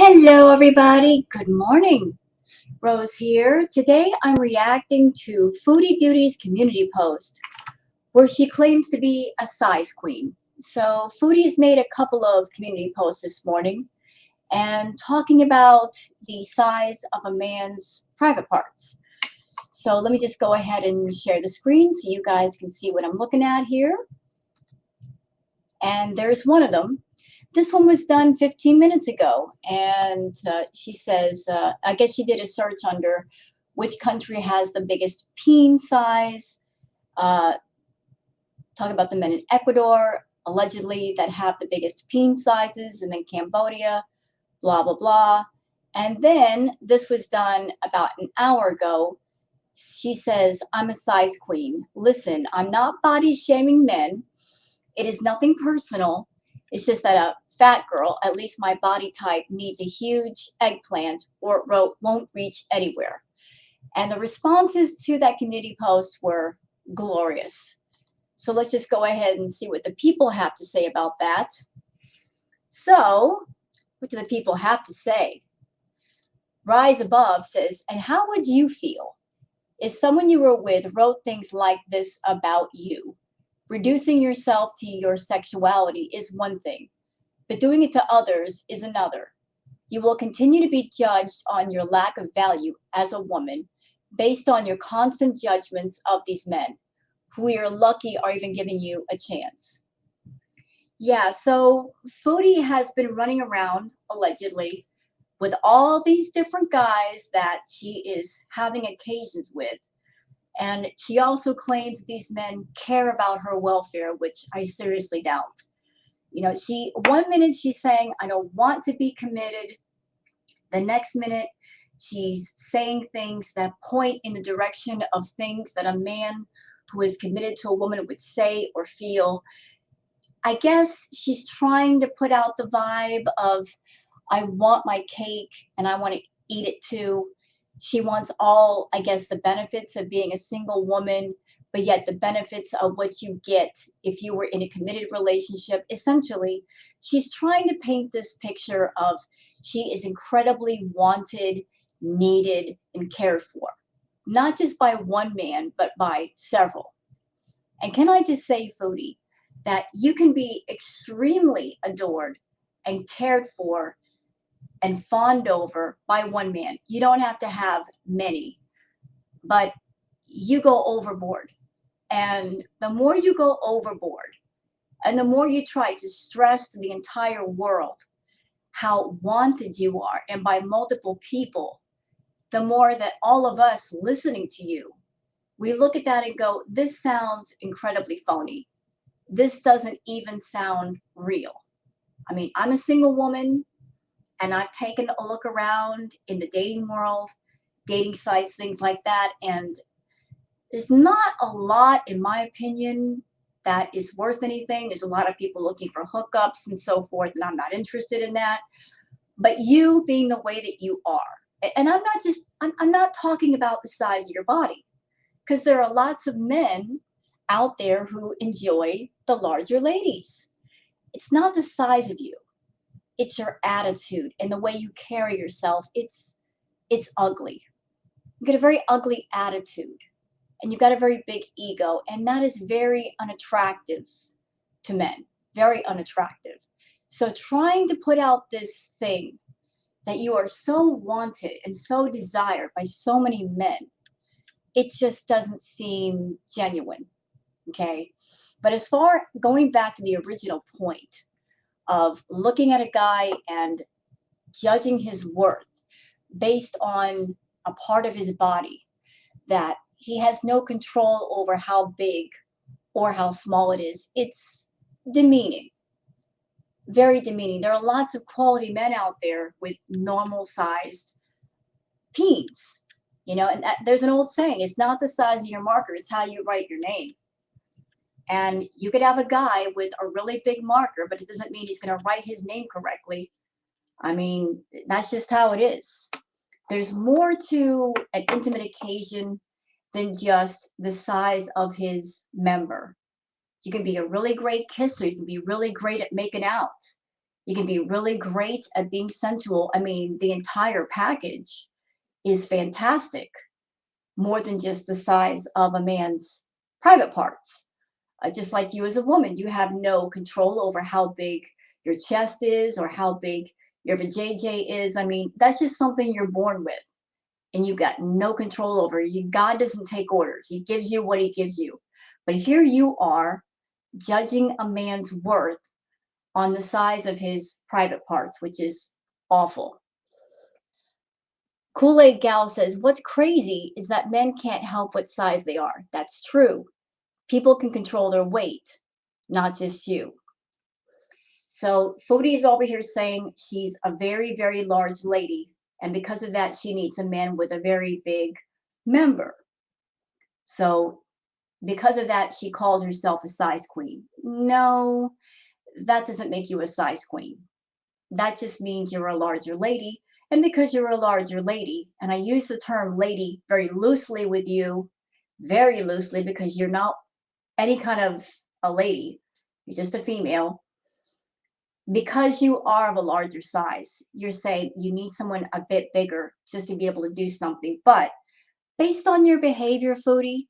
Hello, everybody. Good morning. Rose here. Today I'm reacting to Foodie Beauty's community post where she claims to be a size queen. So, Foodie's made a couple of community posts this morning and talking about the size of a man's private parts. So, let me just go ahead and share the screen so you guys can see what I'm looking at here. And there's one of them. This one was done 15 minutes ago, and she says, I guess she did a search under which country has the biggest peen size, uh, talking about the men in Ecuador, allegedly, that have the biggest peen sizes, and then Cambodia, blah, blah, blah. And then this was done about an hour ago. She says, I'm a size queen. Listen, I'm not body shaming men. It is nothing personal. It's just that a fat girl, at least my body type, needs a huge eggplant or it won't reach anywhere. And the responses to that community post were glorious. So let's just go ahead and see what the people have to say about that. So, what do the people have to say? Rise Above says, and how would you feel if someone you were with wrote things like this about you? Reducing yourself to your sexuality is one thing, but doing it to others is another. You will continue to be judged on your lack of value as a woman based on your constant judgments of these men, who we are lucky are even giving you a chance. Yeah, so Foodie has been running around, allegedly, with all these different guys that she is having occasions with. And she also claims these men care about her welfare, which I seriously doubt. You know, one minute she's saying, I don't want to be committed. The next minute, she's saying things that point in the direction of things that a man who is committed to a woman would say or feel. I guess she's trying to put out the vibe of, I want my cake and I want to eat it too. She wants all, I guess, the benefits of being a single woman, but yet the benefits of what you get if you were in a committed relationship. Essentially, she's trying to paint this picture of she is incredibly wanted, needed, and cared for, not just by one man, but by several. And can I just say, Foodie, that you can be extremely adored and cared for and fawned over by one man. You don't have to have many, but you go overboard. And the more you go overboard, and the more you try to stress to the entire world how wanted you are, and by multiple people, the more that all of us listening to you, we look at that and go, this sounds incredibly phony. This doesn't even sound real. I mean, I'm a single woman. And I've taken a look around in the dating world, dating sites, things like that. And there's not a lot, in my opinion, that is worth anything. There's a lot of people looking for hookups and so forth, and I'm not interested in that. But you being the way that you are, and I'm not talking about the size of your body, because there are lots of men out there who enjoy the larger ladies. It's not the size of you. It's your attitude and the way you carry yourself. It's ugly. You get a very ugly attitude and you've got a very big ego, and that is very unattractive to men. Very unattractive. So trying to put out this thing that you are so wanted and so desired by so many men, it just doesn't seem genuine. Okay. But as far going back to the original point of looking at a guy and judging his worth based on a part of his body that he has no control over how big or how small it is. It's demeaning, very demeaning. There are lots of quality men out there with normal sized peens, you know, and there's an old saying, it's not the size of your marker, it's how you write your name. And you could have a guy with a really big marker, but it doesn't mean he's going to write his name correctly. I mean, that's just how it is. There's more to an intimate occasion than just the size of his member. You can be a really great kisser. You can be really great at making out. You can be really great at being sensual. I mean, the entire package is fantastic, more than just the size of a man's private parts. Just like you as a woman, you have no control over how big your chest is or how big your vajayjay is. I mean, that's just something you're born with and you've got no control over. God doesn't take orders. He gives you what he gives you. But here you are judging a man's worth on the size of his private parts, which is awful. Kool-Aid Gal says, what's crazy is that men can't help what size they are. That's true. People can control their weight, not just you. So Foodie's over here saying she's a very, very large lady. And because of that, she needs a man with a very big member. So because of that, she calls herself a size queen. No, that doesn't make you a size queen. That just means you're a larger lady. And because you're a larger lady, and I use the term lady very loosely with you, very loosely, because you're not any kind of a lady, you're just a female. Because you are of a larger size, you're saying you need someone a bit bigger just to be able to do something. But based on your behavior, Foodie,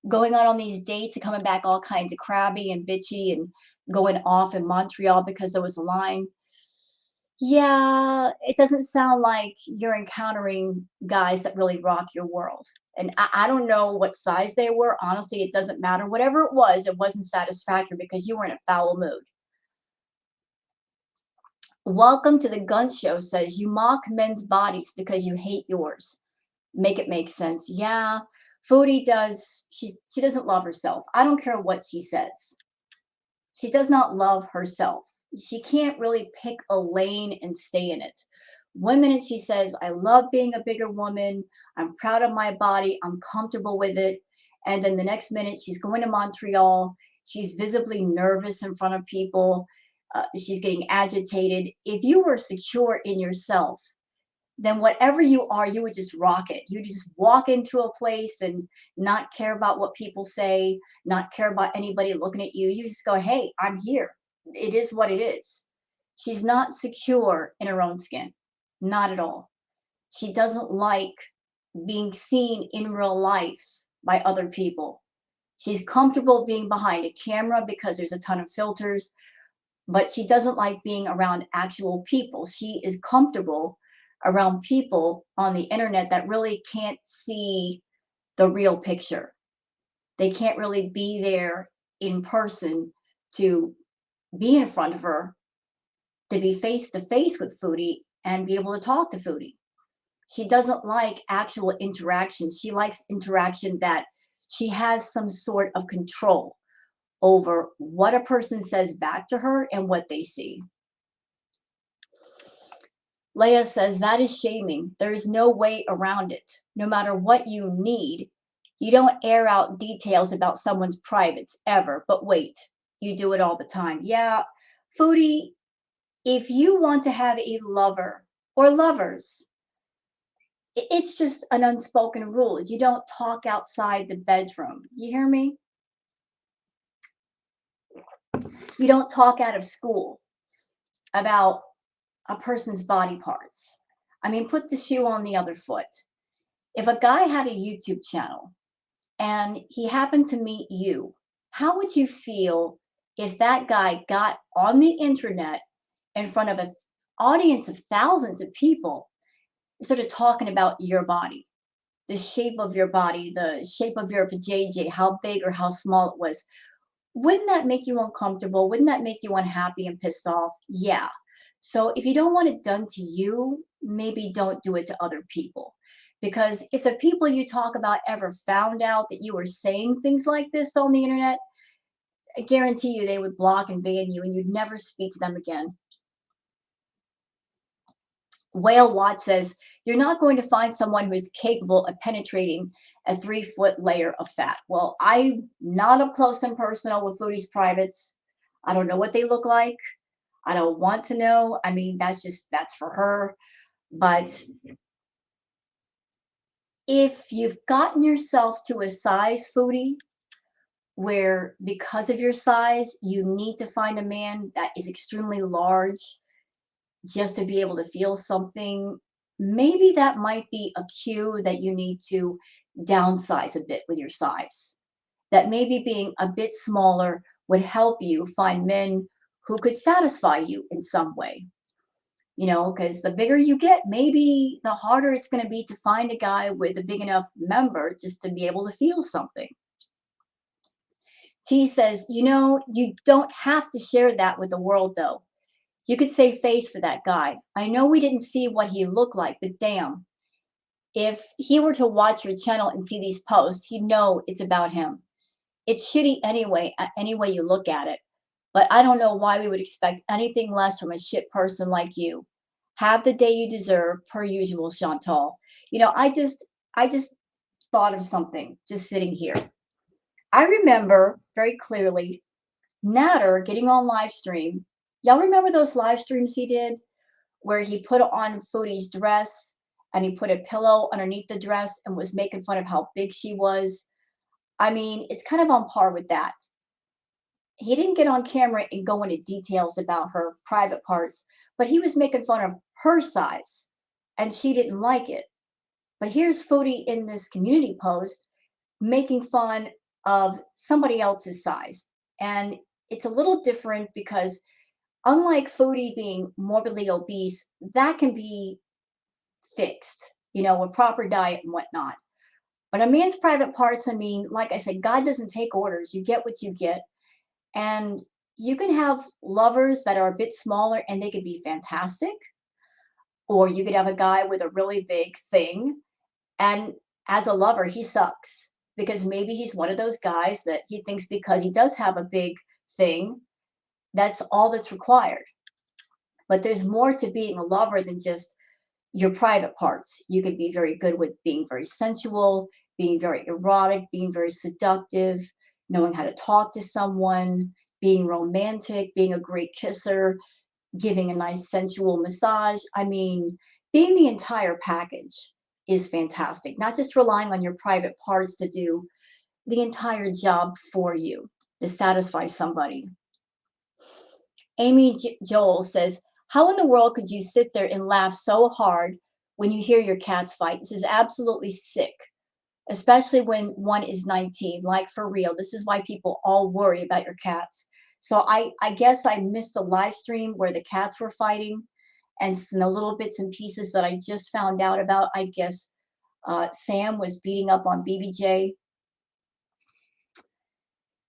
going on these dates and coming back all kinds of crabby and bitchy and going off in Montreal because there was a line. Yeah, it doesn't sound like you're encountering guys that really rock your world. And I don't know what size they were. Honestly, it doesn't matter. Whatever it wasn't satisfactory because you were in a foul mood. Welcome to the Gun Show says you mock men's bodies because you hate yours. Make it make sense. Yeah, Foodie does. She doesn't love herself. I don't care what she says. She does not love herself. She can't really pick a lane and stay in it. One minute she says, I love being a bigger woman. I'm proud of my body. I'm comfortable with it. And then the next minute she's going to Montreal. She's visibly nervous in front of people. She's getting agitated. If you were secure in yourself, then whatever you are, you would just rock it. You just walk into a place and not care about what people say, not care about anybody looking at you. You just go, hey, I'm here. It is what it is. She's not secure in her own skin. Not at all. She doesn't like being seen in real life by other people. She's comfortable being behind a camera because there's a ton of filters, but she doesn't like being around actual people. She is comfortable around people on the internet that really can't see the real picture. They can't really be there in person to be in front of her, to be face to face with Foodie and be able to talk to Foodie. She doesn't like actual interaction. She likes interaction that she has some sort of control over what a person says back to her and what they see. Leah says that is shaming. There is no way around it. No matter what you need, you don't air out details about someone's privates ever. But wait, you do it all the time. Yeah, Foodie, if you want to have a lover or lovers, it's just an unspoken rule. You don't talk outside the bedroom. You hear me? You don't talk out of school about a person's body parts. I mean, put the shoe on the other foot. If a guy had a YouTube channel and he happened to meet you, how would you feel if that guy got on the internet in front of an audience of thousands of people, started talking about your body, the shape of your body, the shape of your vajayjay, how big or how small it was? Wouldn't that make you uncomfortable? Wouldn't that make you unhappy and pissed off? Yeah. So if you don't want it done to you, maybe don't do it to other people. Because if the people you talk about ever found out that you were saying things like this on the internet, I guarantee you they would block and ban you and you'd never speak to them again. Whale Watch says, you're not going to find someone who is capable of penetrating a 3-foot layer of fat. Well, I'm not up close and personal with Foodie's privates. I don't know what they look like. I don't want to know. I mean, that's for her. But if you've gotten yourself to a size, Foodie, where because of your size, you need to find a man that is extremely large just to be able to feel something, maybe that might be a cue that you need to downsize a bit with your size. That maybe being a bit smaller would help you find men who could satisfy you in some way. Because the bigger you get, maybe the harder it's going to be to find a guy with a big enough member just to be able to feel something. T says, you don't have to share that with the world, though. You could save face for that guy. I know we didn't see what he looked like, but damn, if he were to watch your channel and see these posts, he'd know it's about him. It's shitty anyway, any way you look at it. But I don't know why we would expect anything less from a shit person like you. Have the day you deserve, per usual, Chantal. I just thought of something just sitting here. I remember very clearly Natter getting on live stream. Y'all remember those live streams he did where he put on Foodie's dress and he put a pillow underneath the dress and was making fun of how big she was? I mean, it's kind of on par with that. He didn't get on camera and go into details about her private parts, but he was making fun of her size and she didn't like it. But here's Foodie in this community post making fun of somebody else's size. And it's a little different because unlike Foodie being morbidly obese, that can be fixed, with proper diet and whatnot. But a man's private parts, I mean, like I said, God doesn't take orders. You get what you get. And you can have lovers that are a bit smaller and they could be fantastic. Or you could have a guy with a really big thing. And as a lover, he sucks because maybe he's one of those guys that he thinks because he does have a big thing, that's all that's required. But there's more to being a lover than just your private parts. You could be very good with being very sensual, being very erotic, being very seductive, knowing how to talk to someone, being romantic, being a great kisser, giving a nice sensual massage. I mean, being the entire package is fantastic, not just relying on your private parts to do the entire job for you to satisfy somebody. Amy Joel says, how in the world could you sit there and laugh so hard when you hear your cats fight? This is absolutely sick, especially when one is 19. Like, for real, this is why people all worry about your cats. So I guess I missed a live stream where the cats were fighting, and some the little bits and pieces that I just found out about. I guess Sam was beating up on BBJ.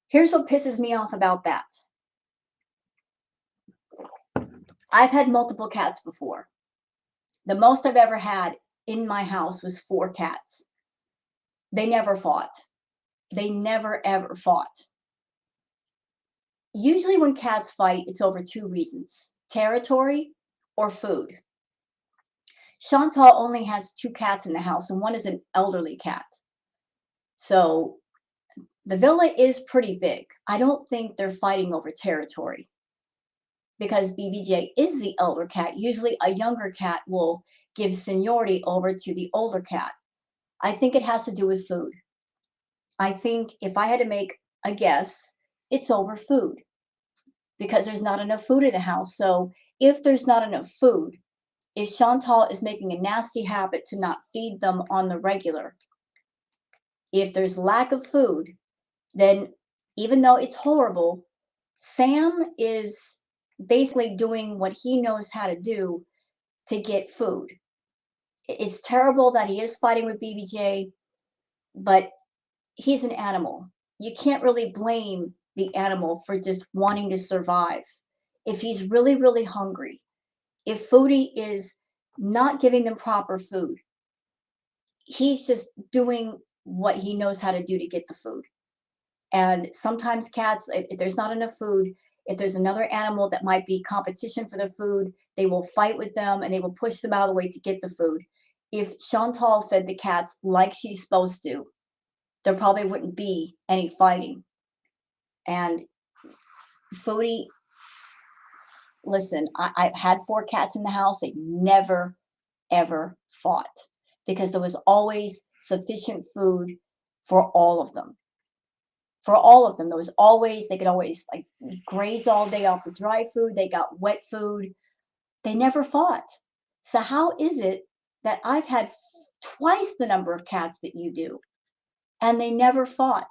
Here's what pisses me off about that. I've had multiple cats before. The most I've ever had in my house was 4 cats. They never fought. They never, ever fought. Usually when cats fight, it's over 2 reasons: territory or food. Chantal only has 2 cats in the house, and one is an elderly cat. So the villa is pretty big. I don't think they're fighting over territory because BBJ is the elder cat. Usually a younger cat will give seniority over to the older cat. I think it has to do with food. I think if I had to make a guess, it's over food because there's not enough food in the house. So if there's not enough food, if Chantal is making a nasty habit to not feed them on the regular, if there's lack of food, then even though it's horrible, Sam is basically doing what he knows how to do to get food. It's terrible that he is fighting with BBJ, but he's an animal. You can't really blame the animal for just wanting to survive. If he's really, really hungry, if Foodie is not giving them proper food, he's just doing what he knows how to do to get the food. And sometimes cats, if there's not enough food, if there's another animal that might be competition for the food, they will fight with them and they will push them out of the way to get the food. If Chantal fed the cats like she's supposed to, there probably wouldn't be any fighting. And Foodie, listen, I've had 4 cats in the house. They never, ever fought because there was always sufficient food for all of them. For all of them, there was always, they could always like graze all day off the dry food. They got wet food. They never fought. So how is it that I've had twice the number of cats that you do, and they never fought?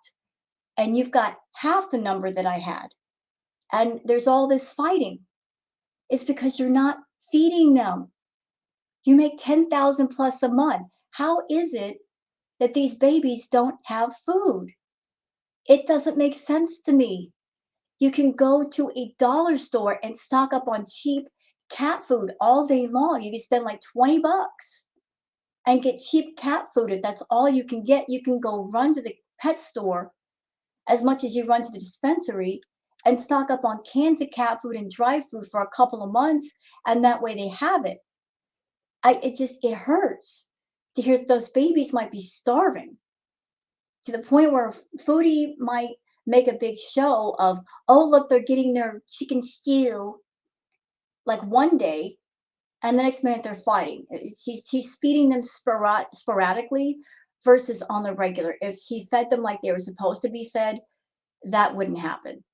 And you've got half the number that I had, and there's all this fighting. It's because you're not feeding them. You make 10,000 plus a month. How is it that these babies don't have food? It doesn't make sense to me. You can go to a dollar store and stock up on cheap cat food all day long. You can spend like 20 bucks and get cheap cat food. If that's all you can get, you can go run to the pet store as much as you run to the dispensary and stock up on cans of cat food and dry food for a couple of months, and that way they have it. It hurts to hear that those babies might be starving to the point where Foodie might make a big show of, oh, look, they're getting their chicken stew like one day, and the next minute they're fighting. She's feeding them sporadically versus on the regular. If she fed them like they were supposed to be fed, that wouldn't happen.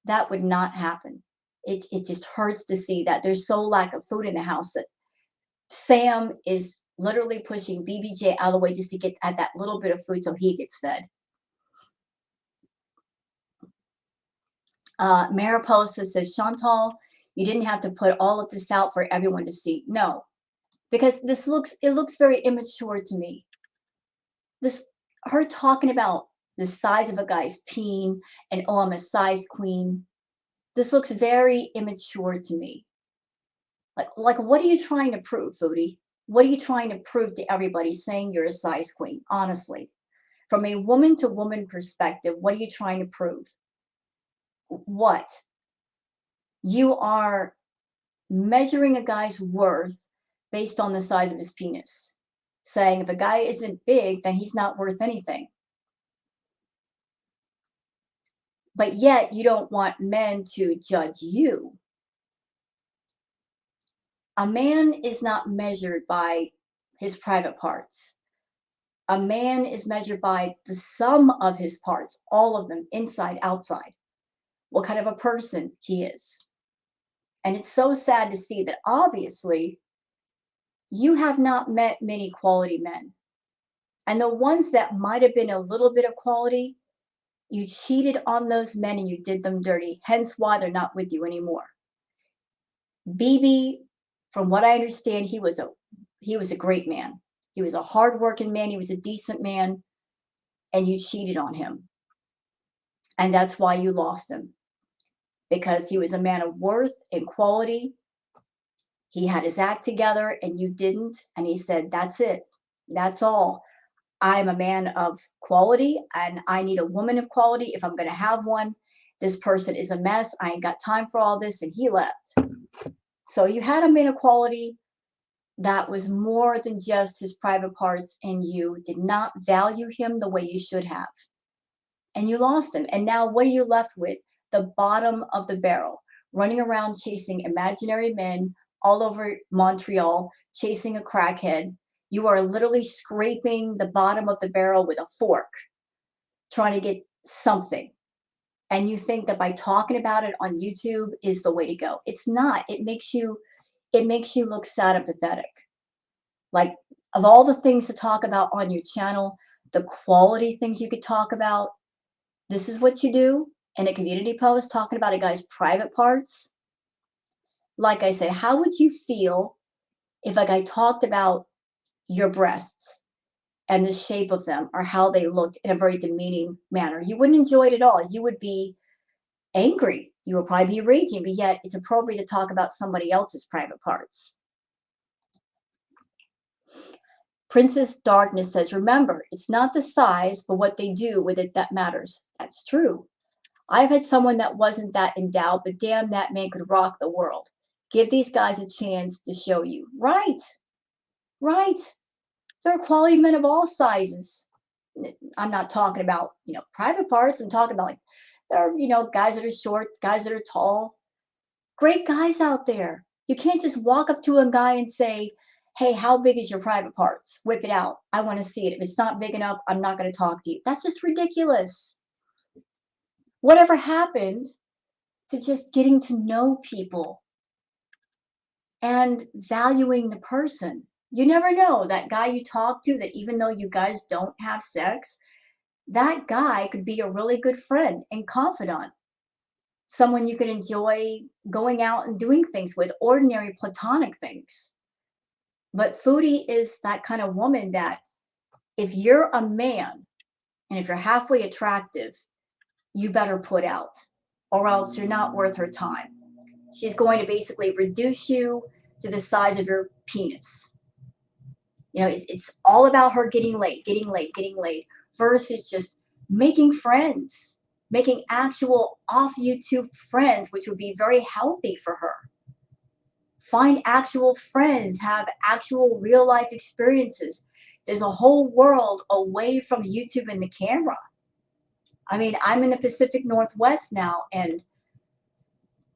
That would not happen. It just hurts to see that there's so lack of food in the house that Sam is literally pushing BBJ out of the way just to get at that little bit of food so he gets fed. Mariposa says, Chantal, you didn't have to put all of this out for everyone to see. No, because it looks very immature to me. Her talking about the size of a guy's peen and, oh, I'm a size queen. This looks very immature to me. Like what are you trying to prove, Foodie? What are you trying to prove to everybody saying you're a size queen? Honestly, from a woman to woman perspective, what are you trying to prove? What? You are measuring a guy's worth based on the size of his penis, saying if a guy isn't big, then he's not worth anything. But yet you don't want men to judge you. A man is not measured by his private parts. A man is measured by the sum of his parts, all of them, inside, outside, what kind of a person he is. And it's so sad to see that obviously you have not met many quality men. And the ones that might have been a little bit of quality, you cheated on those men and you did them dirty, hence why they're not with you anymore. BB, from what I understand, he was a great man. He was a hardworking man. He was a decent man, and you cheated on him. And that's why you lost him, because he was a man of worth and quality. He had his act together and you didn't. And he said, that's it. That's all. I'm a man of quality and I need a woman of quality if I'm going to have one. This person is a mess. I ain't got time for all this. And he left. So you had a man of quality that was more than just his private parts, and you did not value him the way you should have. And you lost him. And now what are you left with? The bottom of the barrel, running around chasing imaginary men all over Montreal, chasing a crackhead. You are literally scraping the bottom of the barrel with a fork, trying to get something. And you think that by talking about it on YouTube is the way to go. It's not. It makes you look sad and pathetic. Like, of all the things to talk about on your channel, the quality things you could talk about, this is what you do in a community post talking about a guy's private parts. Like I said, how would you feel if a guy talked about your breasts and the shape of them or how they looked in a very demeaning manner? You wouldn't enjoy it at all. You would be angry. You would probably be raging, but yet it's appropriate to talk about somebody else's private parts. Princess Darkness says, remember, it's not the size, but what they do with it that matters. That's true. I've had someone that wasn't that endowed, but damn, that man could rock the world. Give these guys a chance to show you. Right. Right. There are quality men of all sizes. I'm not talking about, private parts. I'm talking about like, there are, guys that are short, guys that are tall. Great guys out there. You can't just walk up to a guy and say, hey, how big is your private parts? Whip it out. I want to see it. If it's not big enough, I'm not going to talk to you. That's just ridiculous. Whatever happened to just getting to know people? and valuing the person. You never know, that guy you talk to, that even though you guys don't have sex, that guy could be a really good friend and confidant, someone you could enjoy going out and doing things with, ordinary platonic things. But Foodie is that kind of woman that if you're a man and if you're halfway attractive, you better put out, or else you're not worth her time. She's going to basically reduce you to the size of your penis. You know, it's all about her getting laid, getting laid, getting laid, versus just making friends, making actual off YouTube friends, which would be very healthy for her. Find actual friends, have actual real life experiences. There's a whole world away from YouTube and the camera. I mean, I'm in the Pacific Northwest now, and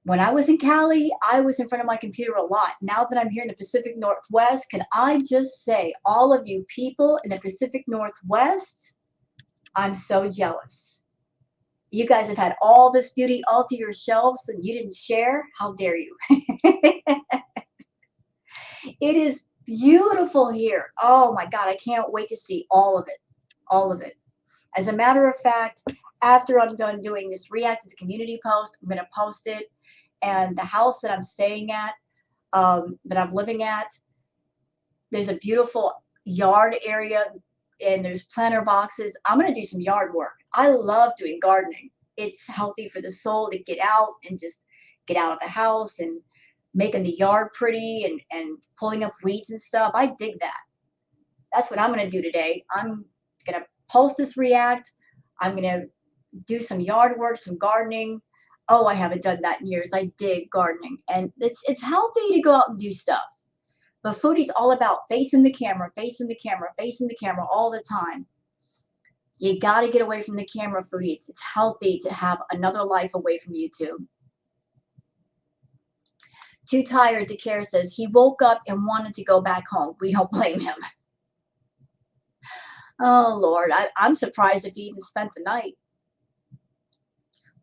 when I was in Cali, I was in front of my computer a lot. Now that I'm here in the Pacific Northwest, can I just say, all of you people in the Pacific Northwest, I'm so jealous. You guys have had all this beauty all to yourselves and you didn't share? How dare you? It is beautiful here. Oh my God, I can't wait to see all of it. All of it. As a matter of fact, after I'm done doing this react to the community post, I'm going to post it. And the house that I'm staying at, that I'm living at, there's a beautiful yard area and there's planter boxes. I'm going to do some yard work. I love doing gardening. It's healthy for the soul to get out and just get out of the house and making the yard pretty and pulling up weeds and stuff. I dig that. That's what I'm going to do today. I'm going to post this react. I'm going to do some yard work, some gardening. Oh, I haven't done that in years. I dig gardening. And it's healthy to go out and do stuff. But Foodie's all about facing the camera, facing the camera, facing the camera all the time. You got to get away from the camera, Foodie. It's healthy to have another life away from YouTube. Too tired, DeCare says he woke up and wanted to go back home. We don't blame him. Oh, Lord, I'm surprised if he even spent the night.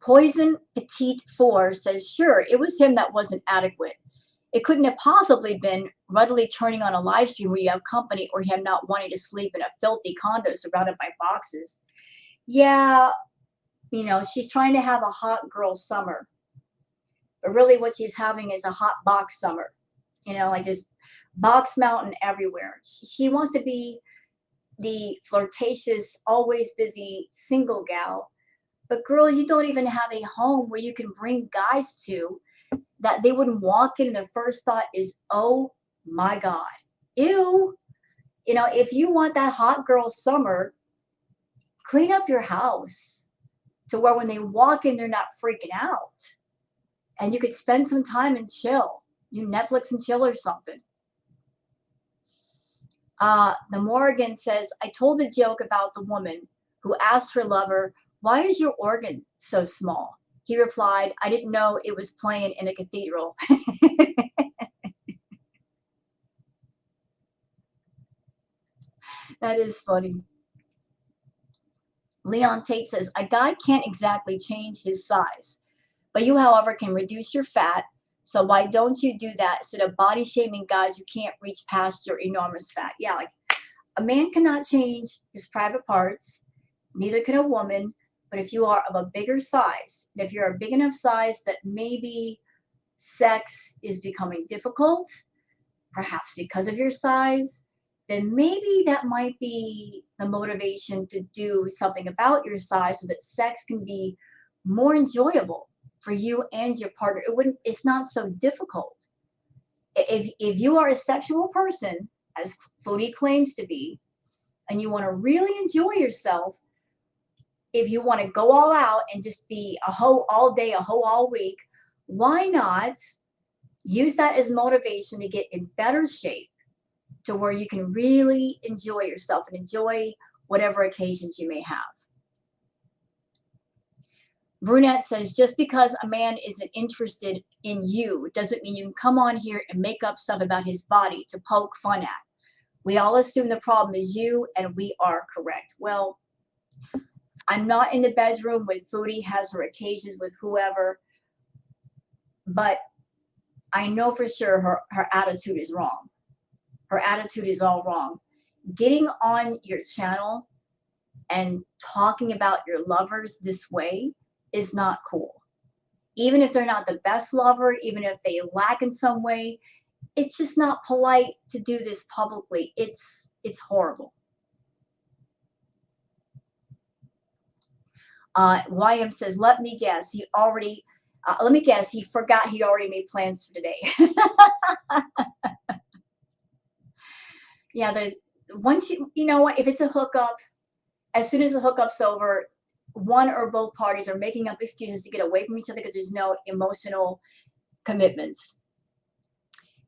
Poison Petite 4 says, sure, it was him that wasn't adequate. It couldn't have possibly been readily turning on a live stream where you have company or him not wanting to sleep in a filthy condo surrounded by boxes. Yeah, you know, she's trying to have a hot girl summer. But really what she's having is a hot box summer. You know, like there's box mountain everywhere. She wants to be the flirtatious, always busy single gal. But girl, you don't even have a home where you can bring guys to that they wouldn't walk in and their first thought is, oh my God, ew. You know, if you want that hot girl summer, clean up your house to where when they walk in, they're not freaking out. And you could spend some time and chill. You Netflix and chill or something. The Morgan says, I told the joke about the woman who asked her lover, why is your organ so small? He replied, I didn't know it was playing in a cathedral. That is funny. Leon Tate says, a guy can't exactly change his size, but you, however, can reduce your fat. So why don't you do that instead of body shaming guys who can't reach past your enormous fat? Yeah, like a man cannot change his private parts, neither can a woman. But if you are of a bigger size, and if you're a big enough size that maybe sex is becoming difficult, perhaps because of your size, then maybe that might be the motivation to do something about your size so that sex can be more enjoyable for you and your partner. It's not so difficult. If you are a sexual person, as Foodie claims to be, and you want to really enjoy yourself, if you want to go all out and just be a hoe all day, a hoe all week, why not use that as motivation to get in better shape to where you can really enjoy yourself and enjoy whatever occasions you may have. Brunette says, just because a man isn't interested in you doesn't mean you can come on here and make up stuff about his body to poke fun at. We all assume the problem is you, and we are correct. Well, I'm not in the bedroom with Foodie, has her occasions with whoever, but I know for sure her attitude is wrong. Her attitude is all wrong. Getting on your channel and talking about your lovers this way is not cool. Even if they're not the best lover, even if they lack in some way, it's just not polite to do this publicly. It's horrible. YM says, let me guess, he forgot he already made plans for today. Yeah, once you know what, if it's a hookup, as soon as the hookup's over, one or both parties are making up excuses to get away from each other because there's no emotional commitments.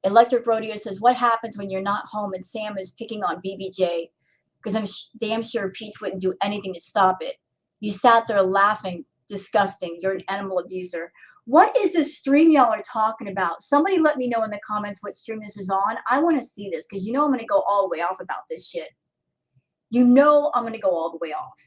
Electric Rodeo says, what happens when you're not home and Sam is picking on BBJ? Because I'm damn sure Pete wouldn't do anything to stop it. You sat there laughing. Disgusting. You're an animal abuser. What is this stream y'all are talking about? Somebody let me know in the comments what stream this is on. I want to see this because you know I'm going to go all the way off about this shit. You know I'm going to go all the way off.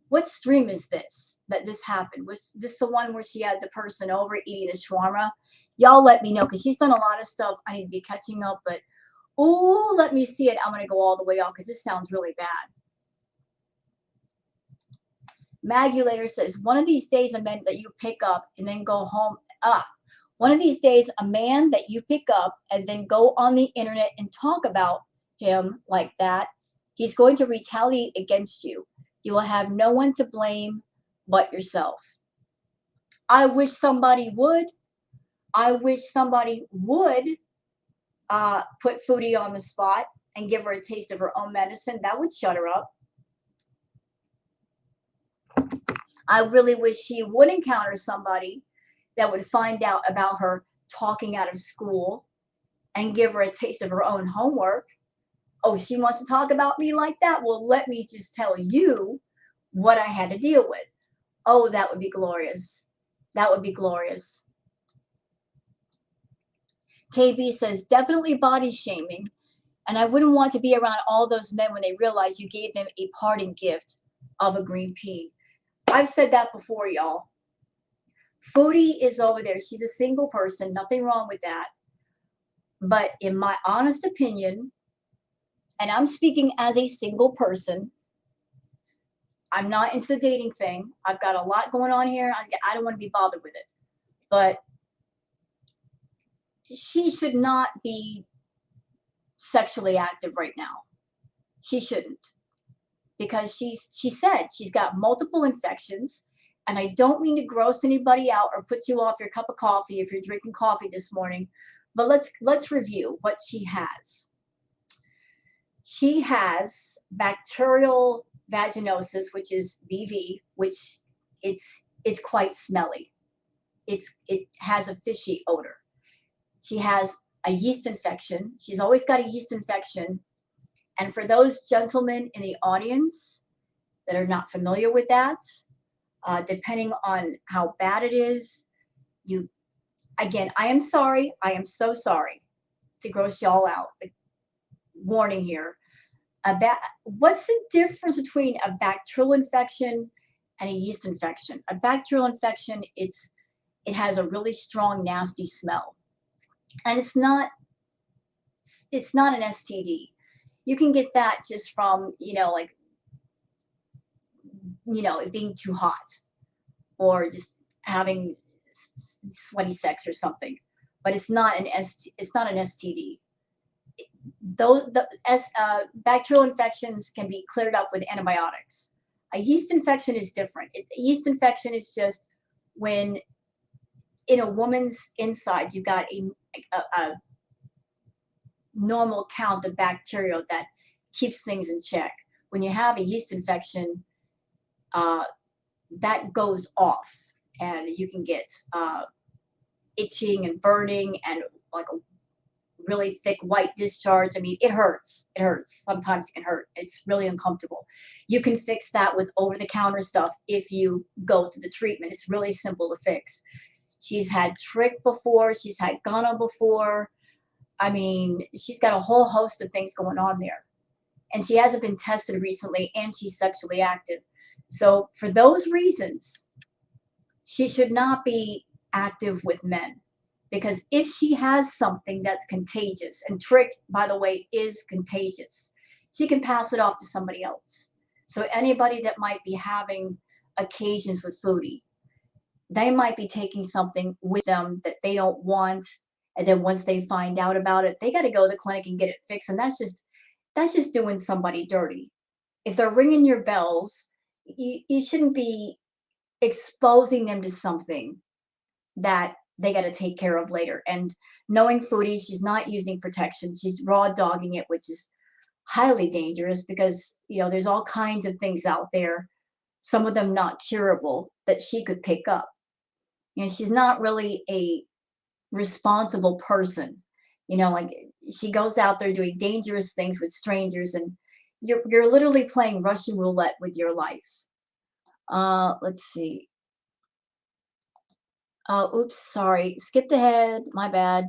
What stream is this that this happened? Was this the one where she had the person over eating the shawarma? Y'all let me know because she's done a lot of stuff. I need to be catching up, but oh, let me see it. I'm going to go all the way off because this sounds really bad. Maggie later says, one of these days, a man that you pick up and then go home. One of these days, a man that you pick up and then go on the internet and talk about him like that, he's going to retaliate against you. You will have no one to blame but yourself. I wish somebody would. I wish somebody would put Foodie on the spot and give her a taste of her own medicine. That would shut her up. I really wish she would encounter somebody that would find out about her talking out of school and give her a taste of her own homework. Oh, she wants to talk about me like that? Well, let me just tell you what I had to deal with. Oh, that would be glorious. That would be glorious. KB says, definitely body shaming. And I wouldn't want to be around all those men when they realize you gave them a parting gift of a green pea. I've said that before, y'all. Foodie is over there. She's a single person. Nothing wrong with that. But in my honest opinion, and I'm speaking as a single person, I'm not into the dating thing. I've got a lot going on here. I don't want to be bothered with it. But she should not be sexually active right now. She shouldn't. Because she said she's got multiple infections. And I don't mean to gross anybody out or put you off your cup of coffee if you're drinking coffee this morning. But let's review what she has. She has bacterial vaginosis, which is BV, which it's quite smelly. It has a fishy odor. She has a yeast infection. She's always got a yeast infection. And for those gentlemen in the audience that are not familiar with that, depending on how bad it is, again, I am sorry. I am so sorry to gross y'all out. But warning here. What's the difference between a bacterial infection and a yeast infection? A bacterial infection, it has a really strong, nasty smell. And it's not an STD. You can get that just from, it being too hot or just having sweaty sex or something. But it's not an STD. Bacterial infections can be cleared up with antibiotics. A yeast infection is different. A yeast infection is just when in a woman's inside you got a normal count of bacteria that keeps things in check. When you have a yeast infection, that goes off, and you can get itching and burning and like a really thick white discharge. I mean, it hurts. It hurts. Sometimes it can hurt. It's really uncomfortable. You can fix that with over-the-counter stuff if you go to the treatment. It's really simple to fix. She's had trick before. She's had gonorrhea before. I mean, she's got a whole host of things going on there. And she hasn't been tested recently, and she's sexually active. So for those reasons, she should not be active with men. Because if she has something that's contagious, and trick, by the way, is contagious, she can pass it off to somebody else. So anybody that might be having occasions with Foodie, they might be taking something with them that they don't want. And then once they find out about it, they got to go to the clinic and get it fixed. And that's just doing somebody dirty. If they're ringing your bells, you shouldn't be exposing them to something that they got to take care of later. And knowing Foodie, she's not using protection. She's raw dogging it, which is highly dangerous because, there's all kinds of things out there, some of them not curable, that she could pick up. She's not really a responsible person. Like, she goes out there doing dangerous things with strangers, and you're literally playing Russian roulette with your life. Let's see. Oops, sorry. Skipped ahead. My bad.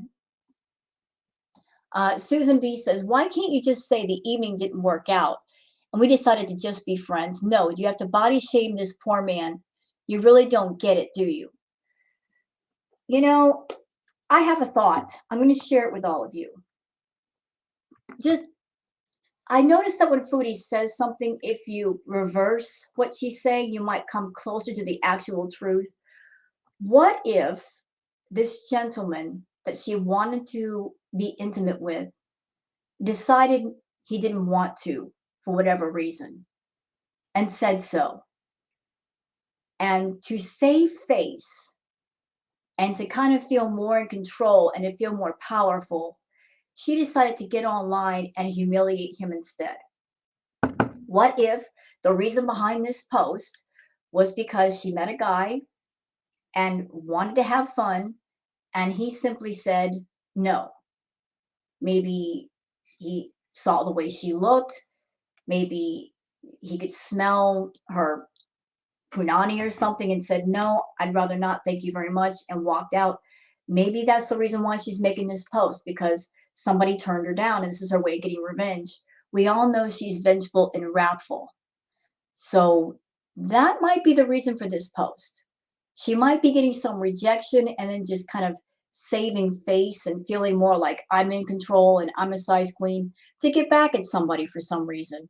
Susan B says, why can't you just say the evening didn't work out and we decided to just be friends? No, you have to body shame this poor man. You really don't get it, do you? I have a thought. I'm going to share it with all of you. Just, I noticed that when Foodie says something, if you reverse what she's saying, you might come closer to the actual truth. What if this gentleman that she wanted to be intimate with decided he didn't want to for whatever reason and said so? And to save face and to kind of feel more in control and to feel more powerful, she decided to get online and humiliate him instead. What if the reason behind this post was because she met a guy and wanted to have fun, and he simply said no? Maybe he saw the way she looked. Maybe he could smell her punani or something and said, no, I'd rather not, thank you very much, and walked out. Maybe that's the reason why she's making this post, because somebody turned her down and this is her way of getting revenge. We all know she's vengeful and wrathful. So that might be the reason for this post. She might be getting some rejection and then just kind of saving face and feeling more like I'm in control and I'm a size queen to get back at somebody for some reason.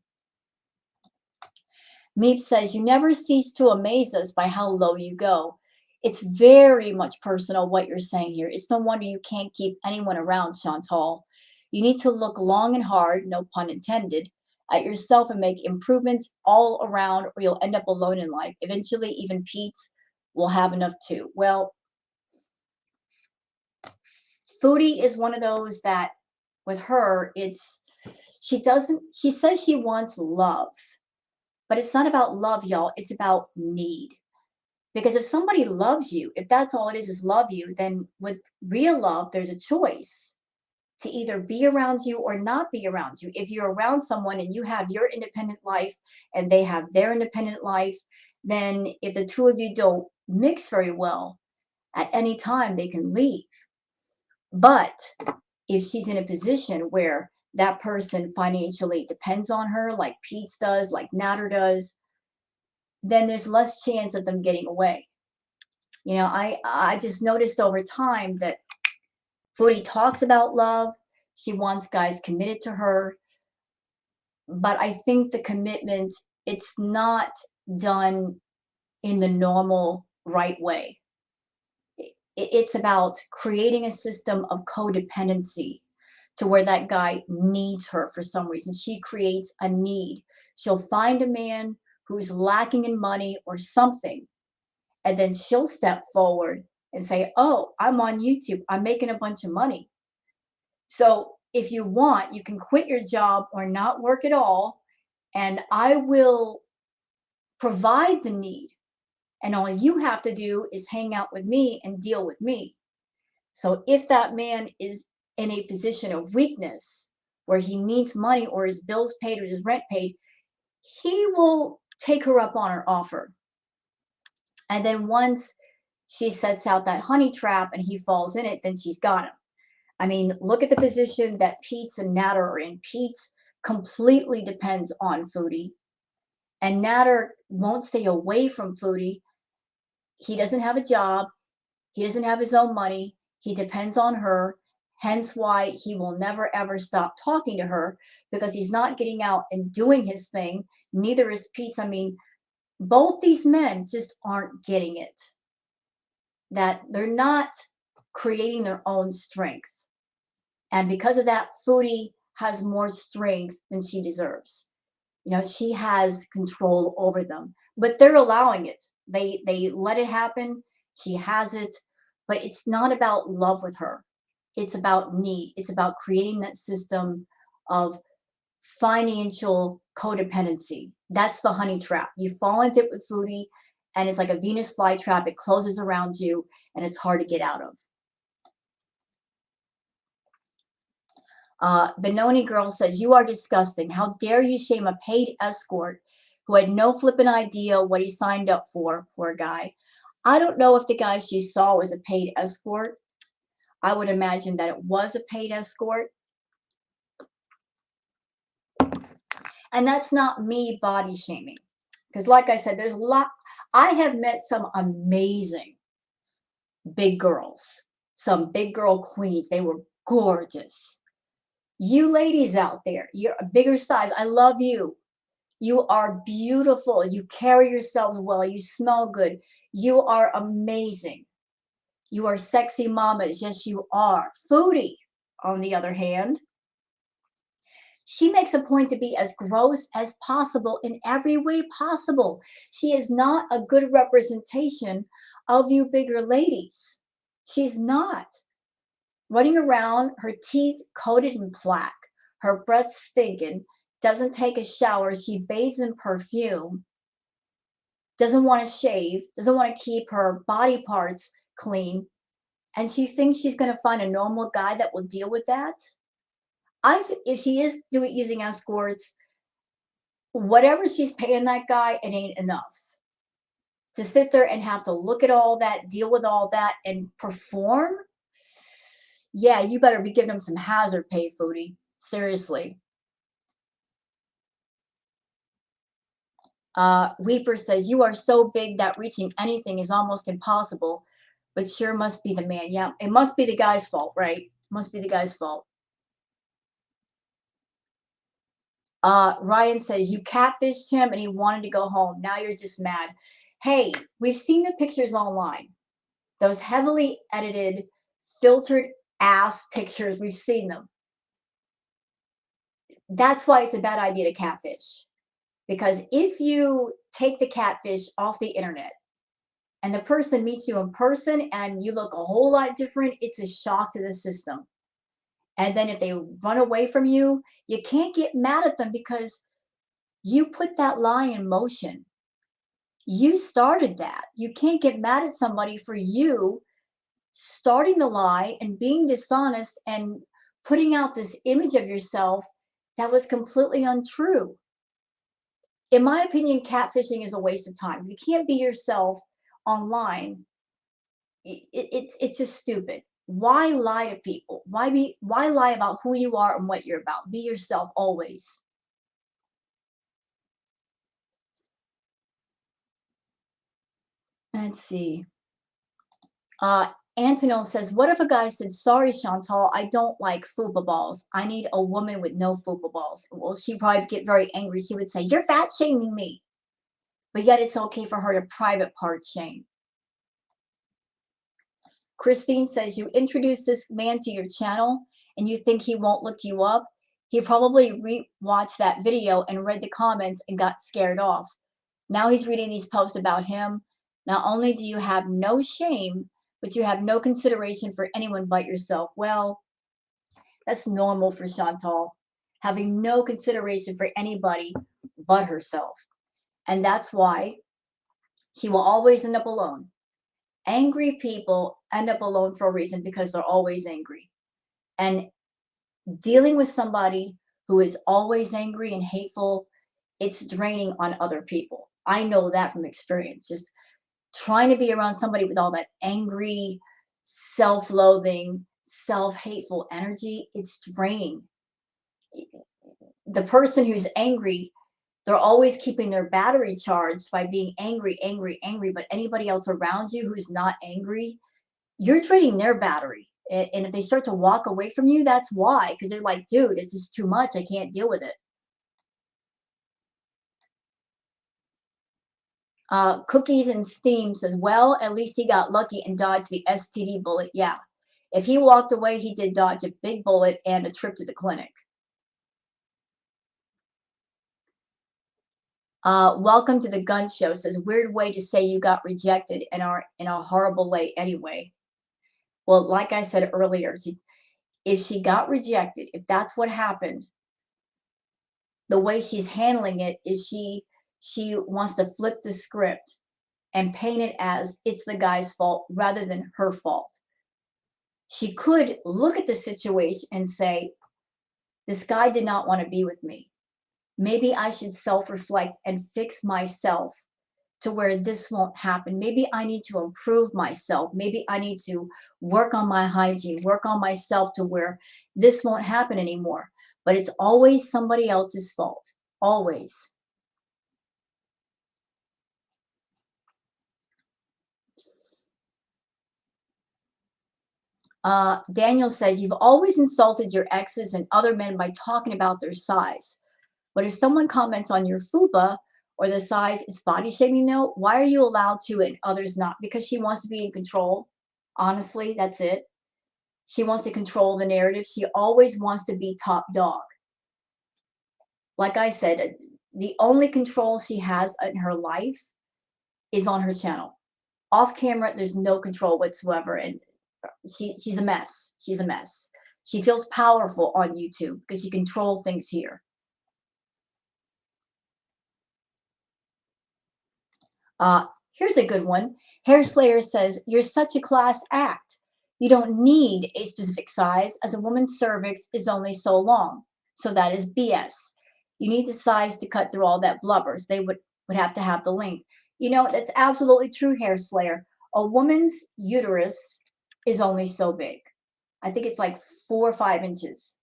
Meep says, you never cease to amaze us by how low you go. It's very much personal what you're saying here. It's no wonder you can't keep anyone around, Chantal. You need to look long and hard, no pun intended, at yourself and make improvements all around, or you'll end up alone in life. Eventually, even Pete's will have enough too. Well, Foodie is one of those that with her, she says she wants love, but it's not about love, y'all. It's about need. Because if somebody loves you, if that's all it is love you, then with real love, there's a choice to either be around you or not be around you. If you're around someone and you have your independent life and they have their independent life, then if the two of you don't mix very well, at any time they can leave. But if she's in a position where that person financially depends on her, like Pete's does, like Natter does, then there's less chance of them getting away. I just noticed over time that Foodie talks about love. She wants guys committed to her. But I think the commitment, it's not done in the normal right way. It's about creating a system of codependency to where that guy needs her for some reason. She creates a need. She'll find a man who's lacking in money or something, and then she'll step forward and say, oh, I'm on YouTube, I'm making a bunch of money. So if you want, you can quit your job or not work at all, and I will provide the need. And all you have to do is hang out with me and deal with me. So if that man is in a position of weakness where he needs money or his bills paid or his rent paid, he will take her up on her offer. And then once she sets out that honey trap and he falls in it, then she's got him. I mean, look at the position that Pete's and Natter are in. Pete's completely depends on Foodie, and Natter won't stay away from Foodie. He doesn't have a job. He doesn't have his own money. He depends on her, hence why he will never ever stop talking to her because he's not getting out and doing his thing. Neither is Pete. I mean, both these men just aren't getting it. That they're not creating their own strength. And because of that, Foodie has more strength than she deserves. You know, she has control over them, but they're allowing it. They let it happen. She has it, but it's not about love with her. It's about need. It's about creating that system of financial codependency. That's the honey trap. You fall into it with Foodie, and it's like a Venus flytrap. It closes around you, and it's hard to get out of. Benoni Girl says, "You are disgusting. How dare you shame a paid escort who had no flippin' idea what he signed up for, poor guy." I don't know if the guy she saw was a paid escort. I would imagine that it was a paid escort. And that's not me body shaming. Because, like I said, there's a lot. I have met some amazing big girls, some big girl queens. They were gorgeous. You ladies out there, you're a bigger size. I love you. You are beautiful. You carry yourselves well. You smell good. You are amazing. You are sexy mamas. Yes, you are. Foodie, on the other hand, she makes a point to be as gross as possible in every way possible. She is not a good representation of you bigger ladies. She's not. Running around, her teeth coated in plaque, her breath stinking, doesn't take a shower, she bathes in perfume, doesn't want to shave, doesn't want to keep her body parts clean, and she thinks she's going to find a normal guy that will deal with that. If she is using escorts, whatever she's paying that guy, it ain't enough to sit there and have to look at all that, deal with all that, and perform. Yeah, you better be giving them some hazard pay, Foodie. Seriously. Weeper says, "You are so big that reaching anything is almost impossible, but sure must be the man." Yeah, it must be the guy's fault, right? Must be the guy's fault. Ryan says, "You catfished him and he wanted to go home. Now you're just mad." Hey, we've seen the pictures online. Those heavily edited, filtered ass pictures, we've seen them. That's why it's a bad idea to catfish. Because if you take the catfish off the internet and the person meets you in person and you look a whole lot different, it's a shock to the system. And then if they run away from you, you can't get mad at them because you put that lie in motion. You started that. You can't get mad at somebody for you starting the lie and being dishonest and putting out this image of yourself that was completely untrue. In my opinion, catfishing is a waste of time. If you can't be yourself online, it's just stupid. Why lie to people? Why lie about who you are and what you're about? Be yourself always. Let's see. Uh, Antonil says, "What if a guy said, 'Sorry, Chantal, I don't like fupa balls. I need a woman with no fupa balls.'" Well, she'd probably get very angry. She would say, "You're fat shaming me." But yet it's okay for her to private part shame. Christine says, "You introduce this man to your channel and you think he won't look you up. He probably re-watched that video and read the comments and got scared off. Now he's reading these posts about him. Not only do you have no shame, but you have no consideration for anyone but yourself." Well, that's normal for Chantal, having no consideration for anybody but herself. And that's why she will always end up alone. Angry people end up alone for a reason because they're always angry. And dealing with somebody who is always angry and hateful, it's draining on other people. I know that from experience. Just trying to be around somebody with all that angry, self-loathing, self-hateful energy, it's draining. The person who's angry, they're always keeping their battery charged by being angry, angry, angry. But anybody else around you who's not angry, you're draining their battery. And if they start to walk away from you, that's why, because they're like, dude, it's just too much. I can't deal with it. Cookies and Steam says, well, at least he got lucky and dodged the STD bullet. Yeah. If he walked away, he did dodge a big bullet and a trip to the clinic. Welcome to the Gun Show says, weird way to say you got rejected and are in a horrible way anyway. Well, like I said earlier, if she got rejected, if that's what happened, the way she's handling it is she wants to flip the script and paint it as it's the guy's fault rather than her fault. She could look at the situation and say, this guy did not want to be with me. Maybe I should self-reflect and fix myself to where this won't happen. Maybe I need to improve myself. Maybe I need to work on my hygiene, work on myself to where this won't happen anymore. But it's always somebody else's fault. Always. Daniel says, you've always insulted your exes and other men by talking about their size. But if someone comments on your fupa or the size, it's body shaming though. Why are you allowed to and others not? Because she wants to be in control. Honestly, that's it. She wants to control the narrative. She always wants to be top dog. Like I said, the only control she has in her life is on her channel. Off camera, there's no control whatsoever. And she's a mess. She's a mess. She feels powerful on YouTube because she controls things here. Here's a good one. Hair Slayer says, you're such a class act. You don't need a specific size as a woman's cervix is only so long. So that is BS. You need the size to cut through all that blubbers. They would have to have the length. You know, that's absolutely true, Hair Slayer. A woman's uterus is only so big. I think it's like 4 or 5 inches.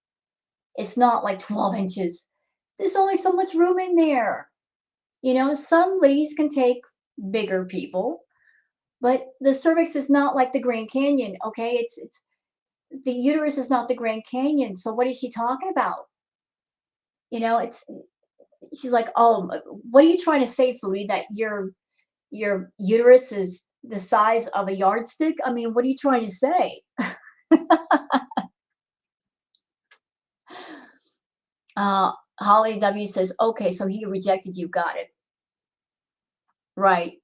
It's not like 12 inches. There's only so much room in there. You know, some ladies can take bigger people, but the cervix is not like the Grand Canyon, okay? It's the uterus is not the Grand Canyon. So what is she talking about? You know, she's like, "Oh, what are you trying to say, Foodie, that your uterus is the size of a yardstick? I mean, what are you trying to say?" Holly W says, "Okay, so he rejected you. Got it. Right."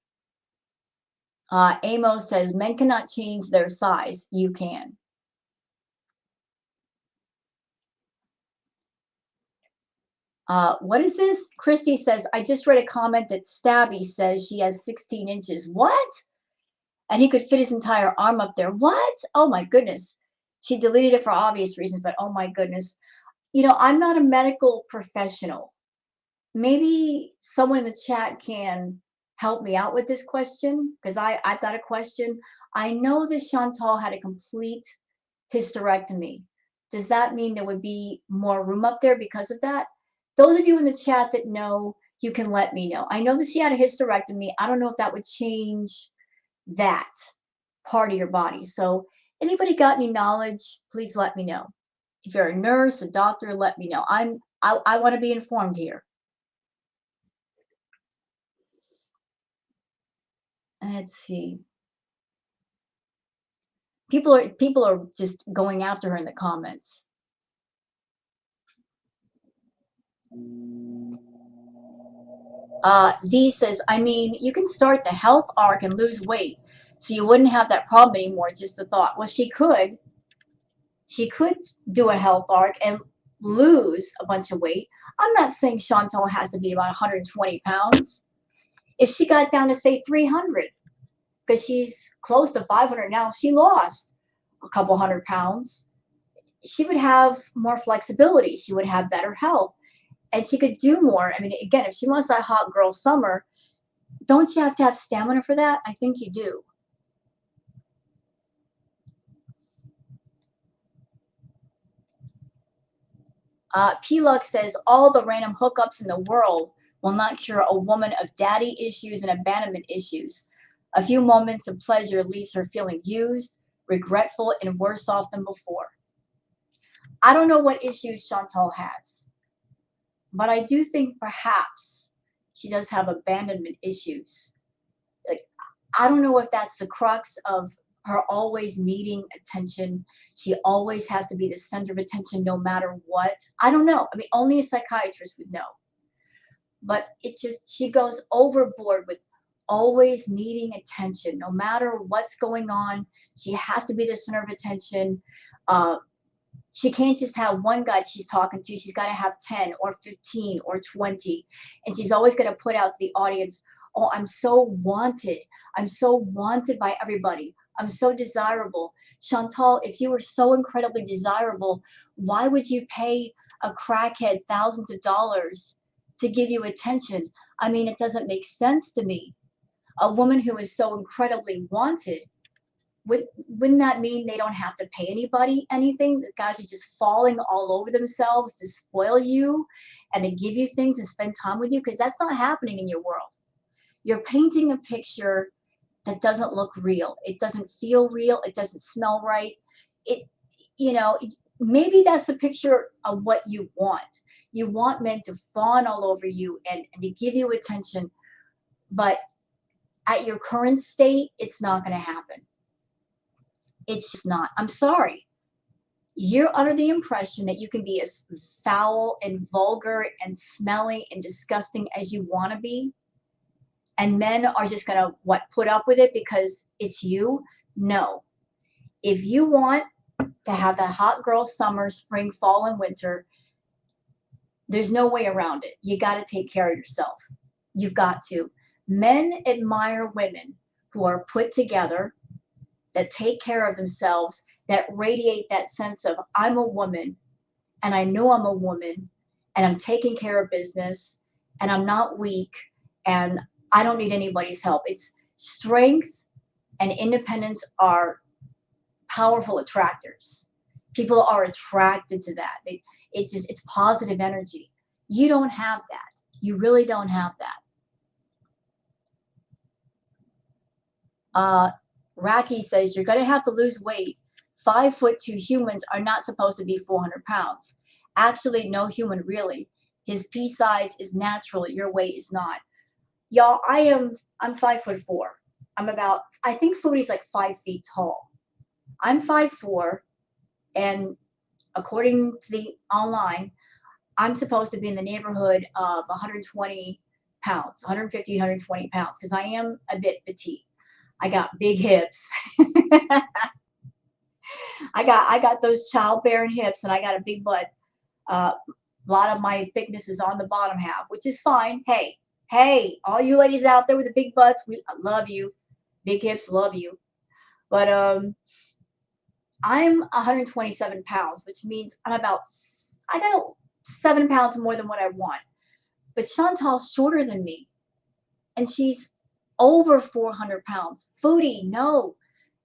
Amos says, "Men cannot change their size. You can." What is this? Christy says, I just read a comment that Stabby says she has 16 inches. What? And he could fit his entire arm up there. What? Oh my goodness. She deleted it for obvious reasons, but oh my goodness. You know, I'm not a medical professional. Maybe someone in the chat can help me out with this question because I've got a question. I know that Chantal had a complete hysterectomy. Does that mean there would be more room up there because of that? Those of you in the chat that know, you can let me know. I know that she had a hysterectomy. I don't know if that would change that part of your body. So anybody got any knowledge, please let me know. If you're a nurse, a doctor, let me know. I want to be informed here. Let's see. People are just going after her in the comments. V says, I mean, you can start the health arc and lose weight, so you wouldn't have that problem anymore. Just a thought. Well, she could do a health arc and lose a bunch of weight. I'm not saying Chantal has to be about 120 pounds. If she got down to say 300, because she's close to 500 now, she lost a couple 100 pounds. She would have more flexibility. She would have better health. And she could do more. I mean, again, if she wants that hot girl summer, don't you have to have stamina for that? I think you do. P-Lux says, all the random hookups in the world will not cure a woman of daddy issues and abandonment issues. A few moments of pleasure leaves her feeling used, regretful, and worse off than before. I don't know what issues Chantal has, but I do think perhaps she does have abandonment issues. Like, I don't know if that's the crux of her always needing attention. She always has to be the center of attention no matter what. I don't know. I mean, only a psychiatrist would know. But it just, she goes overboard with always needing attention no matter what's going on. She has to be the center of attention. Uh, she can't just have one guy she's talking to. She's got to have 10 or 15 or 20. And she's always going to put out to the audience, oh, I'm so wanted. I'm so wanted by everybody. I'm so desirable. Chantal, if you were so incredibly desirable, why would you pay a crackhead thousands of dollars to give you attention? I mean, it doesn't make sense to me. A woman who is so incredibly wanted, wouldn't that mean they don't have to pay anybody anything? The guys are just falling all over themselves to spoil you and to give you things and spend time with you? Because that's not happening in your world. You're painting a picture that doesn't look real. It doesn't feel real. It doesn't smell right. It, you know, maybe that's the picture of what you want. You want men to fawn all over you and to give you attention. But at your current state, it's not going to happen. It's just not. I'm sorry. You're under the impression that you can be as foul and vulgar and smelly and disgusting as you want to be. And men are just going to, what, put up with it because it's you? No. If you want to have that hot girl summer, spring, fall, and winter, there's no way around it. You got to take care of yourself. You've got to. Men admire women who are put together, that take care of themselves, that radiate that sense of, I'm a woman and I know I'm a woman and I'm taking care of business and I'm not weak and I don't need anybody's help. It's strength and independence are powerful attractors. People are attracted to that. It's positive energy. You don't have that. You really don't have that. Raki says you're going to have to lose weight. 5'2" humans are not supposed to be 400 pounds. Actually, no human really. His pea size is natural. Your weight is not. Y'all, I'm 5'4". I think Foodie's like 5 feet tall. I'm 5'4", and according to the online, I'm supposed to be in the neighborhood of 120 pounds, 150, 120 pounds, because I am a bit petite. I got big hips. I got those childbearing hips, and I got a big butt. A lot of my thickness is on the bottom half, which is fine. Hey, all you ladies out there with the big butts, I love you. Big hips, love you. But I'm 127 pounds, which means I got 7 pounds more than what I want. But Chantal's shorter than me, and she's over 400 pounds. Foodie, no,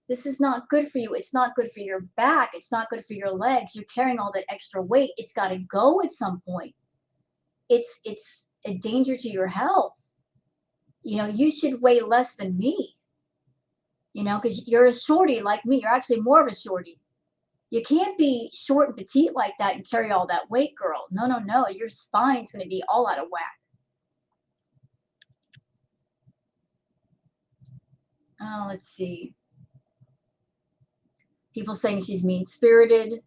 this is not good for you. It's not good for your back. It's not good for your legs. You're carrying all that extra weight. It's got to go at some point. It's a danger to your health. You know, you should weigh less than me. You know, because you're a shorty like me. You're actually more of a shorty. You can't be short and petite like that and carry all that weight, girl. No. Your spine's going to be all out of whack. Oh, let's see. People saying she's mean-spirited.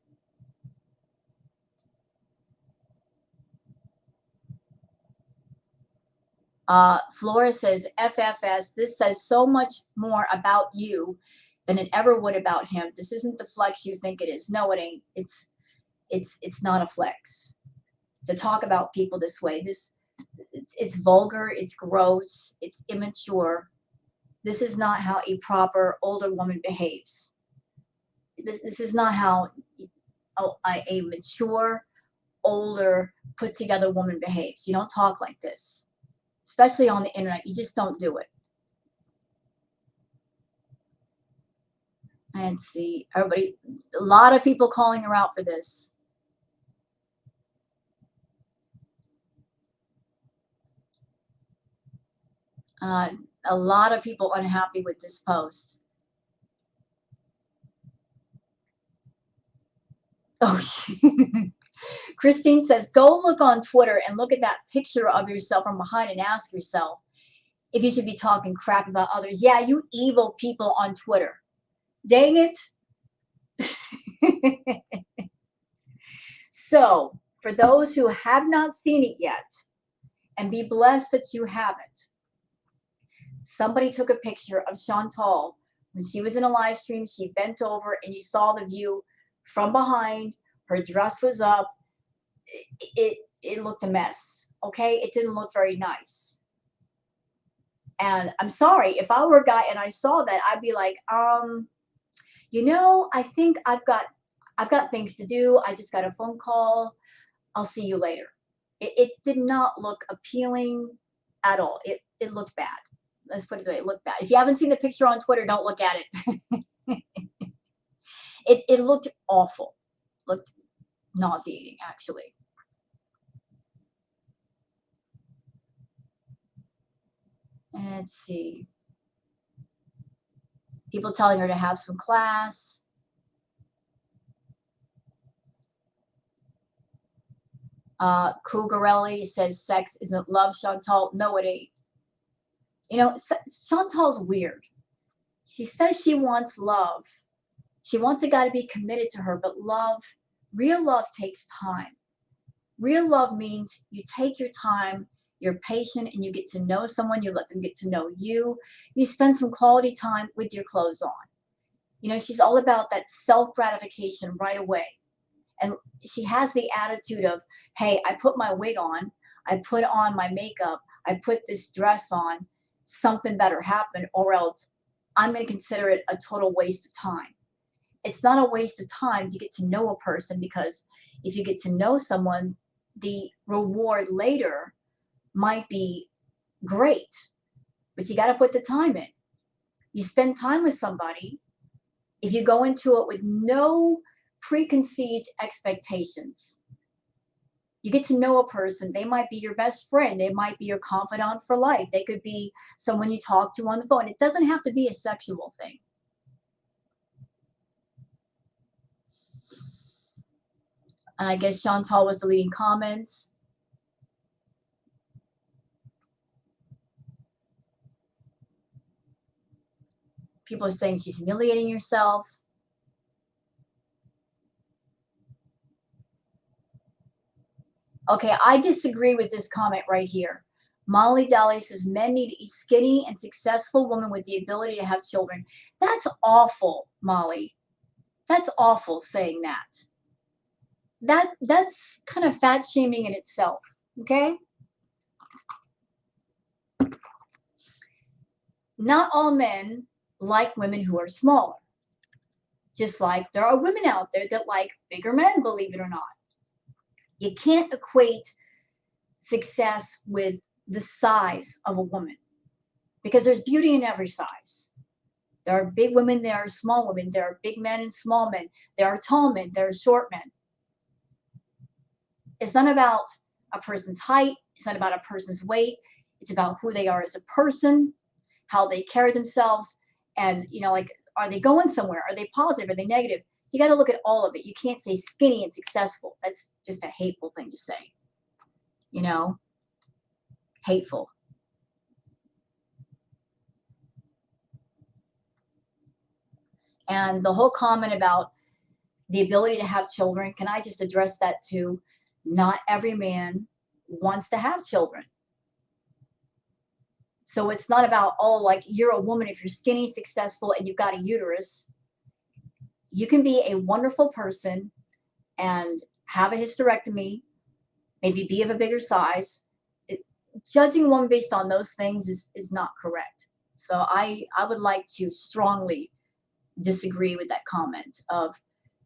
Flora says, FFS, this says so much more about you than it ever would about him. This isn't the flex you think it is. No, it ain't. It's not a flex to talk about people this way. It's vulgar, it's gross, it's immature. This is not how a proper older woman behaves. This is not how a mature, older, put together woman behaves. You don't talk like this, especially on the internet. You just don't do it. And see, everybody, a lot of people calling her out for this. A lot of people unhappy with this post. Oh, Christine says, go look on Twitter and look at that picture of yourself from behind and ask yourself if you should be talking crap about others. Yeah, you evil people on Twitter. Dang it. So, for those who have not seen it yet, and be blessed that you haven't, somebody took a picture of Chantal when she was in a live stream. She bent over and you saw the view from behind. Her dress was up. It looked a mess. Okay, it didn't look very nice. And I'm sorry, if I were a guy and I saw that, I'd be like, I think I've got things to do. I just got a phone call. I'll see you later. It did not look appealing at all. It looked bad. Let's put it this way, it looked bad. If you haven't seen the picture on Twitter, don't look at it. It looked awful. Looked nauseating, actually. Let's see. People telling her to have some class. Cougarelli says sex isn't love, Chantal. No, it ain't. Chantal's weird. She says she wants love. She wants a guy to be committed to her, but real love takes time. Real love means you take your time, you're patient, and you get to know someone, you let them get to know you. You spend some quality time with your clothes on. She's all about that self-gratification right away. And she has the attitude of, hey, I put my wig on, I put on my makeup, I put this dress on, something better happened, or else I'm going to consider it a total waste of time. It's not a waste of time to get to know a person, because if you get to know someone, the reward later might be great, but you got to put the time in. You spend time with somebody. If you go into it with no preconceived expectations, you get to know a person. They might be your best friend. They might be your confidant for life. They could be someone you talk to on the phone. It doesn't have to be a sexual thing. And I guess Chantal was deleting comments. People are saying she's humiliating herself. Okay, I disagree with this comment right here. Molly Daly says men need a skinny and successful woman with the ability to have children. That's awful, Molly. That's awful saying that. That's kind of fat shaming in itself. Okay? Not all men like women who are smaller. Just like there are women out there that like bigger men, believe it or not. You can't equate success with the size of a woman, because there's beauty in every size. There are big women, there are small women, there are big men and small men, there are tall men, there are short men. It's not about a person's height, it's not about a person's weight, it's about who they are as a person, how they carry themselves, and like, are they going somewhere? Are they positive? Are they negative? You got to look at all of it. You can't say skinny and successful. That's just a hateful thing to say. Hateful. And the whole comment about the ability to have children, can I just address that too? Not every man wants to have children. So it's not about, like, you're a woman if you're skinny, successful, and you've got a uterus. You can be a wonderful person and have a hysterectomy, maybe be of a bigger size. Judging a woman based on those things is not correct. So I would like to strongly disagree with that comment of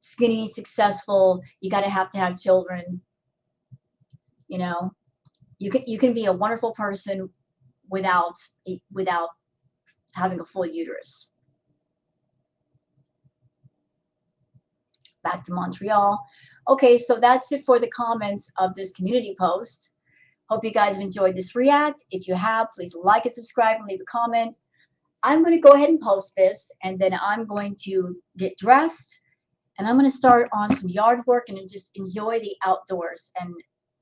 skinny, successful, you got to have children. You can be a wonderful person without having a full uterus. Back to Montreal. Okay, so that's it for the comments of this community post. Hope you guys have enjoyed this react. If you have, please like and subscribe and leave a comment. I'm going to go ahead and post this, and then I'm going to get dressed And I'm going to start on some yard work and just enjoy the outdoors and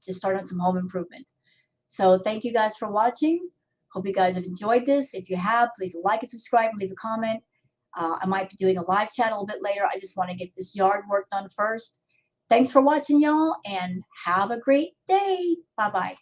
just start on some home improvement. So thank you guys for watching. Hope you guys have enjoyed this. If you have, please like and subscribe and leave a comment. I might be doing a live chat a little bit later. I just want to get this yard work done first. Thanks for watching, y'all, and have a great day. Bye-bye.